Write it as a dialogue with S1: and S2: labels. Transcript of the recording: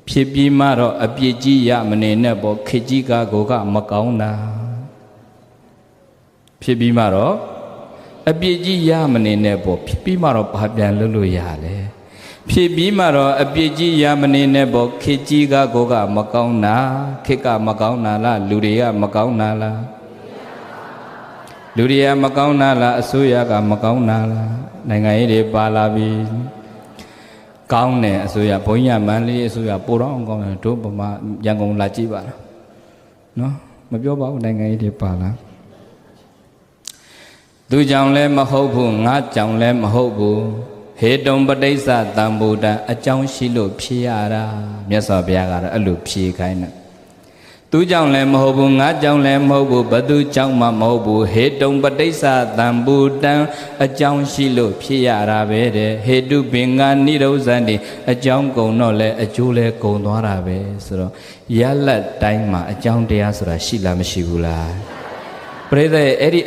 S1: ဖြစ်ပြီးမှတော့အပြစ်ကြီးရမနေနဲ့ပေါ့ခေကြီးကကိုကမကောင်းတာဖြစ်ပြီးမှတော့အပြစ်ကြီးရမနေနဲ့ပေါ့ဖြစ်ပြီးမှတော့ဘာပြန်လုပ်လို့ရလဲဖြစ်ပြီးမှတော့အပြစ်ကြီးရမနေနဲ့ပေါ့ခေကြီးကကိုကမကောင်းတာခေကမကောင်းတာလားလူတွေကမကောင်းတာလားလူတွေကမကောင်းတာလားအစိုးရကမကောင်းတာလားနိုင်ငံရေးတွေပါလာပြီကောင်းတယ်အစိုးရဘုန်းကြီးမန္တလေးအစိုးရပိုတော့ကောင်းတယ်တို့ဗမာရန်ကုန်လာကြည့်ပါလားနော်မပြောပါဘူးနိုင်ငံရေးတွေပါလားသူကြောင့်လည်းမဟုတ်ဘူးငါကြောင့်လည်းမဟုတ်ဘူးဟေတုံပဋိစ္စတံဗုဒ္ဓအကြောင်းရှိလို့ဖြေရတာမြတ်စွာဘုရားကတော့အဲ့လိုဖြေခိုင်းတယ်သူကြောင့်လည်းမဟုတ်ဘူးငါကြောင့်လည်းမဟုတ်ဘူးဘသူကြောင့်မှမဟုတ်ဘူးဟေတုံပဋိစ္စတံဗုဒ္ဓံအကြောင်းရှိလို့ဖြစ်ရတာပဲတဲ့ဟေတုပင်္ဂနိရောဇန်ဒီအကြောင်းကုန်တော့လဲအကျိုးလဲကုန်သွားတာပဲဆိုတော့ရလတ်တိုင်းမှာအကြောင်းတရားဆိုတာရှိလားမရှိဘူးလားပရိသတ်အဲ့ဒီ